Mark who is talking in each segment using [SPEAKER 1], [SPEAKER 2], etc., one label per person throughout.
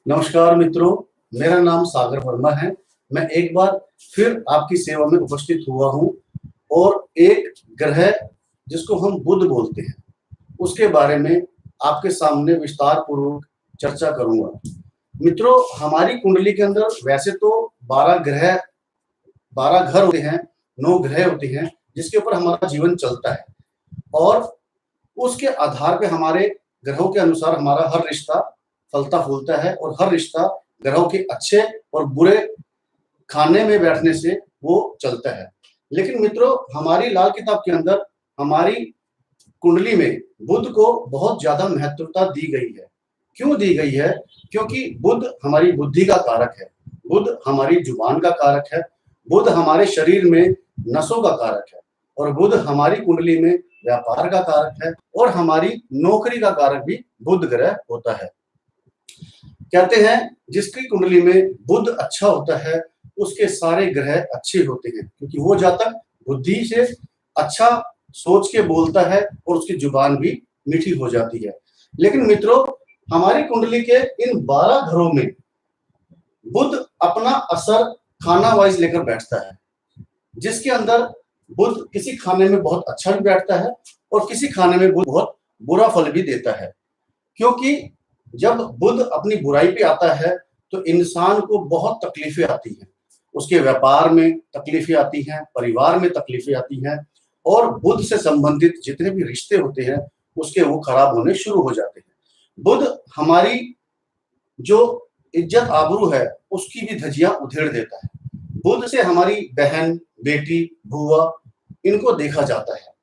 [SPEAKER 1] नमस्कार मित्रों, मेरा नाम सागर वर्मा है। मैं एक बार फिर आपकी सेवा में उपस्थित हुआ हूँ और एक ग्रह जिसको हम बुध बोलते हैं उसके बारे में आपके सामने विस्तार पूर्वक चर्चा करूंगा। मित्रों, हमारी कुंडली के अंदर वैसे तो 12 घर होते हैं, 9 ग्रह होते हैं जिसके ऊपर हमारा जीवन चलता है और उसके आधार पे हमारे ग्रहों के अनुसार हमारा हर रिश्ता फलता फूलता है और हर रिश्ता ग्रहों के अच्छे और बुरे खाने में बैठने से वो चलता है। लेकिन मित्रों, हमारी लाल किताब के अंदर हमारी कुंडली में बुध को बहुत ज्यादा महत्वता दी गई है। क्यों दी गई है? क्योंकि बुध हमारी बुद्धि का कारक है, बुध हमारी जुबान का कारक है, बुध हमारे शरीर में नसों का कारक है और बुध हमारी कुंडली में व्यापार का कारक है और हमारी नौकरी का कारक भी बुध ग्रह होता है। कहते हैं जिसकी कुंडली में बुध अच्छा होता है उसके सारे ग्रह अच्छे होते हैं, क्योंकि वो जातक बुद्धि से अच्छा सोच के बोलता है और उसकी जुबान भी मीठी हो जाती है। लेकिन मित्रों, हमारी कुंडली के इन 12 घरों में बुध अपना असर खाना वाइज लेकर बैठता है, जिसके अंदर बुध किसी खाने में बहुत अच्छा भी बैठता है और किसी खाने में बुध बहुत बुरा फल भी देता है। क्योंकि जब बुध अपनी बुराई पे आता है तो इंसान को बहुत तकलीफें आती हैं, उसके व्यापार में तकलीफें आती हैं, परिवार में तकलीफें आती हैं और बुध से संबंधित जितने भी रिश्ते होते हैं उसके वो खराब होने शुरू हो जाते हैं। बुध हमारी जो इज्जत आबरू है उसकी भी धज्जियां उधेड़ देता है। बुध से हमारी बहन, बेटी, बुआ इनको देखा जाता है।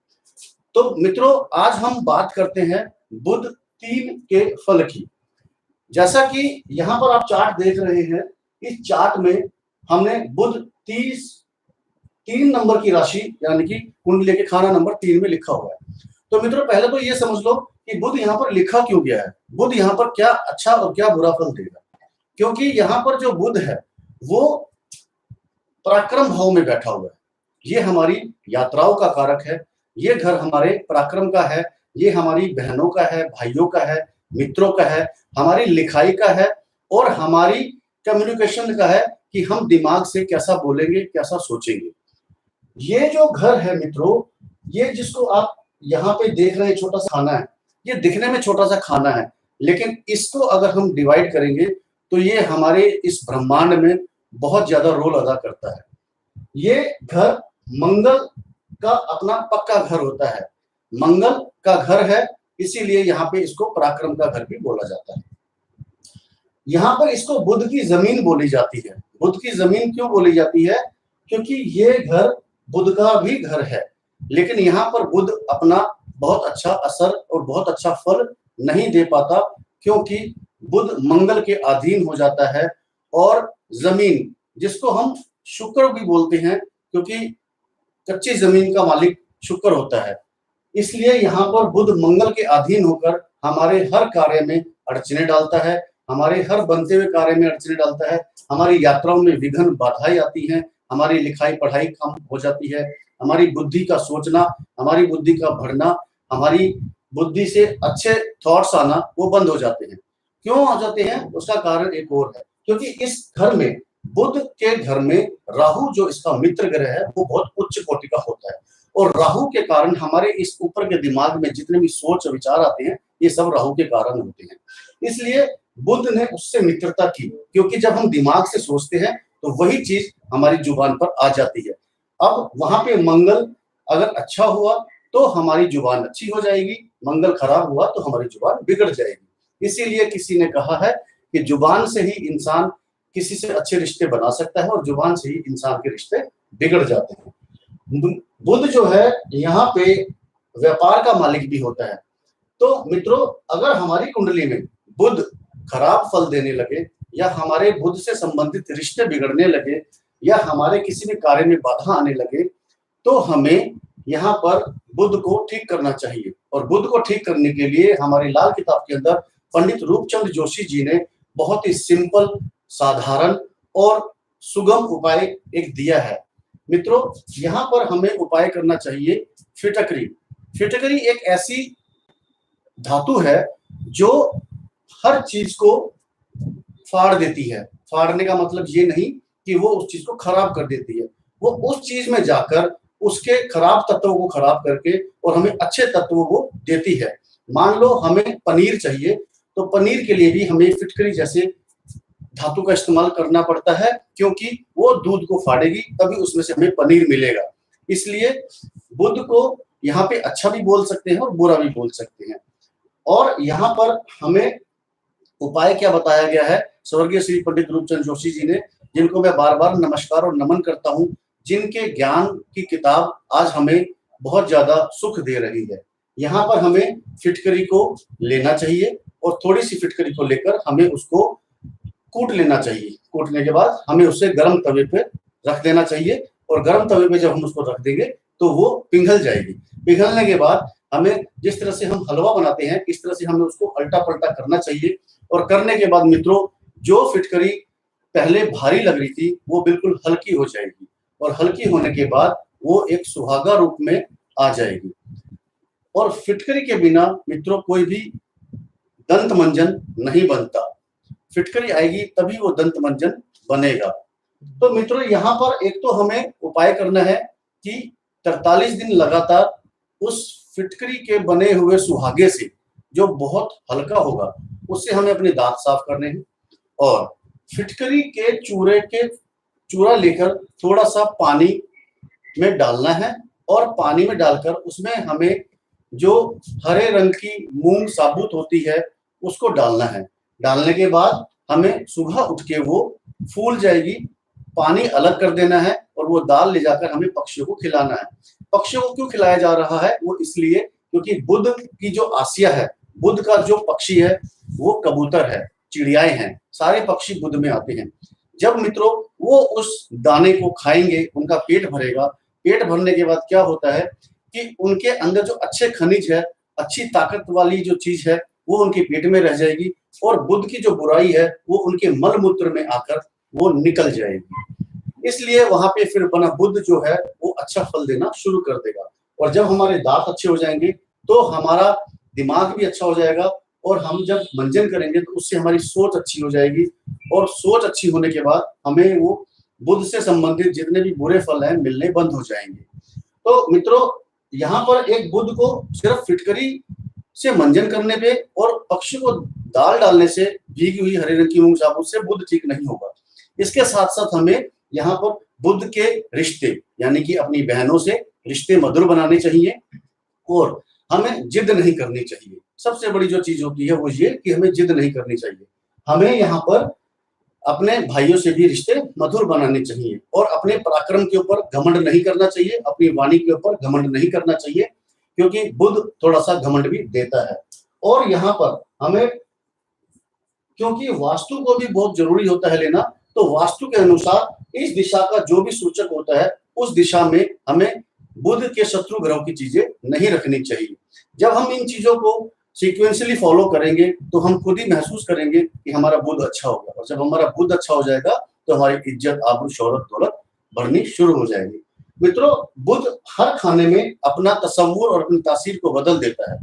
[SPEAKER 1] तो मित्रों, आज हम बात करते हैं बुध 3 के फल की। जैसा कि यहाँ पर आप चार्ट देख रहे हैं, इस चार्ट में हमने बुध 3 नंबर की राशि यानी कि कुंडली के खाना नंबर 3 में लिखा हुआ है। तो मित्रों, पहले तो ये समझ लो कि बुध यहाँ पर लिखा क्यों गया है, बुध यहाँ पर क्या अच्छा और क्या बुरा फल देगा। क्योंकि यहाँ पर जो बुध है वो पराक्रम भाव में बैठा हुआ है, ये हमारी यात्राओं का कारक है, ये घर हमारे पराक्रम का है, ये हमारी बहनों का है, भाइयों का है, मित्रों का है, हमारी लिखाई का है और हमारी कम्युनिकेशन का है कि हम दिमाग से कैसा बोलेंगे, कैसा सोचेंगे। ये जो घर है मित्रों, ये जिसको आप यहाँ पे देख रहे हैं छोटा सा खाना है, ये दिखने में छोटा सा खाना है, लेकिन इसको अगर हम डिवाइड करेंगे तो ये हमारे इस ब्रह्मांड में बहुत ज्यादा रोल अदा करता है। ये घर मंगल का अपना पक्का घर होता है, मंगल का घर है, इसीलिए यहाँ पे इसको पराक्रम का घर भी बोला जाता है। यहाँ पर इसको बुध की जमीन बोली जाती है। बुध की जमीन क्यों बोली जाती है? क्योंकि ये घर बुध का भी घर है, लेकिन यहाँ पर बुध अपना बहुत अच्छा असर और बहुत अच्छा फल नहीं दे पाता, क्योंकि बुध मंगल के अधीन हो जाता है और जमीन, जिसको हम शुक्र भी बोलते हैं क्योंकि कच्ची जमीन का मालिक शुक्र होता है, इसलिए यहाँ पर बुध मंगल के अधीन होकर हमारे हर कार्य में अड़चने डालता है, हमारे हर बनते हुए कार्य में अड़चने डालता है, हमारी यात्राओं में विघ्न बाधाएं आती हैं, हमारी लिखाई पढ़ाई कम हो जाती है, हमारी बुद्धि का सोचना, हमारी बुद्धि का बढ़ना, हमारी बुद्धि से अच्छे थॉट्स आना वो बंद हो जाते हैं। क्यों हो जाते हैं? उसका कारण एक और है, क्योंकि इस घर में, बुध के घर में राहु जो इसका मित्र ग्रह है वो बहुत उच्च कोटि का होता है और राहु के कारण हमारे इस ऊपर के दिमाग में जितने भी सोच विचार आते हैं ये सब राहु के कारण होते हैं। इसलिए बुध ने उससे मित्रता की, क्योंकि जब हम दिमाग से सोचते हैं तो वही चीज हमारी जुबान पर आ जाती है। अब वहां पे मंगल अगर अच्छा हुआ तो हमारी जुबान अच्छी हो जाएगी, मंगल खराब हुआ तो हमारी जुबान बिगड़ जाएगी। इसीलिए किसी ने कहा है कि जुबान से ही इंसान किसी से अच्छे रिश्ते बना सकता है और जुबान से ही इंसान के रिश्ते बिगड़ जाते हैं। बुध जो है यहाँ पे व्यापार का मालिक भी होता है। तो मित्रों, अगर हमारी कुंडली में बुध खराब फल देने लगे या हमारे बुध से संबंधित रिश्ते बिगड़ने लगे या हमारे किसी भी कार्य में बाधा आने लगे तो हमें यहाँ पर बुध को ठीक करना चाहिए। और बुध को ठीक करने के लिए हमारी लाल किताब के अंदर पंडित रूपचंद जोशी जी ने बहुत ही सिंपल, साधारण और सुगम उपाय एक दिया है। मित्रों, यहाँ पर हमें उपाय करना चाहिए फिटकरी। फिटकरी एक ऐसी धातु है जो हर चीज को फाड़ देती है। फाड़ने का मतलब ये नहीं कि वो उस चीज को खराब कर देती है, वो उस चीज में जाकर उसके खराब तत्वों को खराब करके और हमें अच्छे तत्वों को देती है। मान लो हमें पनीर चाहिए, तो पनीर के लिए भी हमें फिटकरी जैसे धातु का इस्तेमाल करना पड़ता है, क्योंकि वो दूध को फाड़ेगी तभी उसमें से हमें पनीर मिलेगा। इसलिए बुध को यहाँ पे अच्छा भी बोल सकते हैं और बुरा भी बोल सकते हैं। और यहाँ पर हमें उपाय क्या बताया गया है स्वर्गीय श्री पंडित रूपचंद जोशी जी ने, जिनको मैं बार बार नमस्कार और नमन करता हूँ, जिनके ज्ञान की किताब आज हमें बहुत ज्यादा सुख दे रही है। यहाँ पर हमें फिटकरी को लेना चाहिए और थोड़ी सी फिटकरी को लेकर हमें उसको कूट लेना चाहिए। कूटने के बाद हमें उसे गर्म तवे पे रख देना चाहिए और गर्म तवे पे जब हम उसको रख देंगे तो वो पिघल जाएगी। पिघलने के बाद हमें जिस तरह से हम हलवा बनाते हैं इस तरह से हमें उसको अल्टा पलटा करना चाहिए। और करने के बाद मित्रों, जो फिटकरी पहले भारी लग रही थी वो बिल्कुल हल्की हो जाएगी और हल्की होने के बाद वो एक सुहागा रूप में आ जाएगी। और फिटकरी के बिना मित्रों कोई भी दंत मंजन नहीं बनता, फिटकरी आएगी तभी वो दंत मंजन बनेगा। तो मित्रों यहाँ पर एक तो हमें उपाय करना है कि 43 दिन लगातार उस फिटकरी के बने हुए सुहागे से, जो बहुत हल्का होगा, उससे हमें अपने दांत साफ करने हैं। और फिटकरी के चूरा लेकर थोड़ा सा पानी में डालना है और पानी में डालकर उसमें हमें जो हरे रंग की मूंग साबुत होती है उसको डालना है। डालने के बाद हमें सुबह उठ के वो फूल जाएगी, पानी अलग कर देना है और वो दाल ले जाकर हमें पक्षियों को खिलाना है। पक्षियों को क्यों खिलाया जा रहा है? वो इसलिए क्योंकि बुध की जो आसिया है, बुध का जो पक्षी है वो कबूतर है, चिड़ियाएं हैं, सारे पक्षी बुध में आते हैं। जब मित्रों वो उस दाने को खाएंगे उनका पेट भरेगा। पेट भरने के बाद क्या होता है कि उनके अंदर जो अच्छे खनिज है, अच्छी ताकत वाली जो चीज है वो उनके पेट में रह जाएगी और बुध की जो बुराई है वो उनके मल मूत्र में आकर वो निकल जाएगी। इसलिए वहां पे फिर बना बुध जो है वो अच्छा फल देना शुरू कर देगा। और जब हमारे दांत अच्छे हो जाएंगे तो हमारा दिमाग भी अच्छा हो जाएगा और हम जब मंजन करेंगे तो उससे हमारी सोच अच्छी हो जाएगी और सोच अच्छी होने के बाद हमें वो बुध से संबंधित जितने भी बुरे फल हैं मिलने बंद हो जाएंगे। तो मित्रों यहाँ पर एक बुध को सिर्फ फिटकरी से मंजन करने पे और पक्षी को दाल डालने से, भीगी हुई हरे रंग की मूंग साबुत से बुध ठीक नहीं होगा। इसके साथ साथ हमें यहाँ पर बुध के रिश्ते यानी कि अपनी बहनों से रिश्ते मधुर बनाने चाहिए और हमें जिद नहीं करनी चाहिए। सबसे बड़ी जो चीज होती है वो ये कि हमें जिद नहीं करनी चाहिए। हमें यहाँ पर अपने भाइयों से भी रिश्ते मधुर बनाने चाहिए और अपने पराक्रम के ऊपर घमंड नहीं करना चाहिए, अपनी वाणी के ऊपर घमंड नहीं करना चाहिए, क्योंकि बुध थोड़ा सा घमंड भी देता है। और यहाँ पर हमें, क्योंकि वास्तु को भी बहुत जरूरी होता है लेना, तो वास्तु के अनुसार इस दिशा का जो भी सूचक होता है उस दिशा में हमें बुध के शत्रु ग्रहों की चीजें नहीं रखनी चाहिए। जब हम इन चीजों को सीक्वेंशियली फॉलो करेंगे तो हम खुद ही महसूस करेंगे कि हमारा बुध अच्छा होगा और जब हमारा बुध अच्छा हो जाएगा तो हमारी इज्जत, आबरू, शोहरत, दौलत बढ़नी शुरू हो जाएगी। मित्रों बुध हर खाने में अपना तस्वुर और अपनी तासीर को बदल देता है।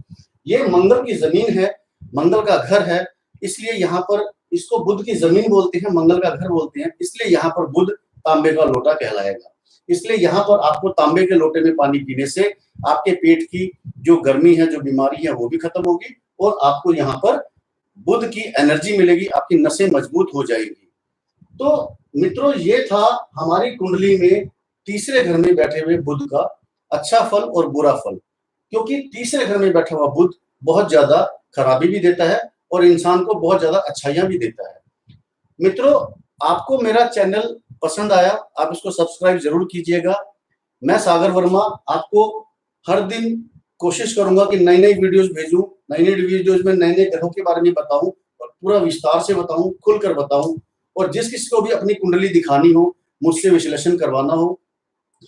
[SPEAKER 1] ये मंगल की जमीन है, मंगल का घर है, इसलिए यहाँ पर इसको बुध की जमीन बोलते हैं, मंगल का घर बोलते हैं। इसलिए यहाँ पर बुध तांबे का लोटा कहलाएगा। इसलिए यहाँ पर आपको तांबे के लोटे में पानी पीने से आपके पेट की जो गर्मी है, जो बीमारी है वो भी खत्म होगी और आपको यहाँ पर बुध की एनर्जी मिलेगी, आपकी नसें मजबूत हो जाएगी। तो मित्रों ये था हमारी कुंडली में तीसरे घर में बैठे हुए बुध का अच्छा फल और बुरा फल। क्योंकि तीसरे घर में बैठा हुआ बुध बहुत ज्यादा खराबी भी देता है और इंसान को बहुत ज्यादा अच्छाइयां भी देता है। मित्रों आपको मेरा चैनल पसंद आया, आप इसको सब्सक्राइब जरूर कीजिएगा। मैं सागर वर्मा आपको हर दिन कोशिश करूंगा कि नई नई वीडियोस भेजूं, नई नई वीडियोस में नए नए ग्रहों के बारे में बताऊं और पूरा विस्तार से बताऊं, खुलकर बताऊं। और जिस किसी को भी अपनी कुंडली दिखानी हो, मुझसे विश्लेषण करवाना हो,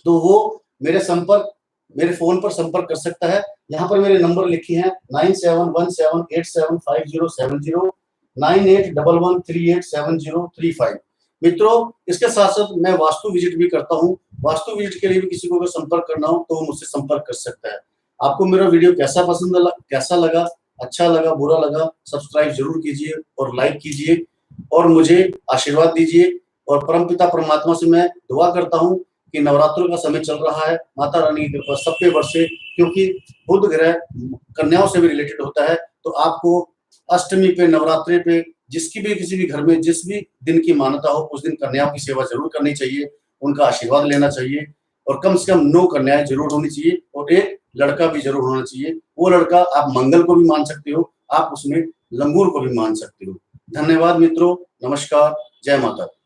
[SPEAKER 1] तो वो मेरे फोन पर संपर्क कर सकता है। यहाँ पर मेरे नंबर लिखे हैं 9717875070, 9811387035। मित्रों इसके साथ साथ मैं वास्तु विजिट भी करता हूँ। वास्तु विजिट के लिए भी किसी को अगर संपर्क करना हो तो वो मुझसे संपर्क कर सकता है। आपको मेरा वीडियो कैसा लगा, अच्छा लगा, बुरा लगा, सब्सक्राइब जरूर कीजिए और लाइक कीजिए। और मुझे आशीर्वाद दीजिए। और परमपिता परमात्मा से मैं दुआ करता हूँ कि नवरात्रों का समय चल रहा है, माता रानी की कृपा सब पे बरसे, क्योंकि बुध ग्रह कन्याओं से भी रिलेटेड होता है। तो आपको अष्टमी पे, नवरात्रि पे, जिसकी भी किसी भी घर में जिस भी दिन की मान्यता हो, उस दिन कन्याओं की सेवा जरूर करनी चाहिए, उनका आशीर्वाद लेना चाहिए। और कम से कम 9 कन्याएं जरूर होनी चाहिए और एक लड़का भी जरूर होना चाहिए। वो लड़का आप मंगल को भी मान सकते हो, आप उसमें लंगूर को भी मान सकते हो। धन्यवाद मित्रों, नमस्कार, जय माता दी।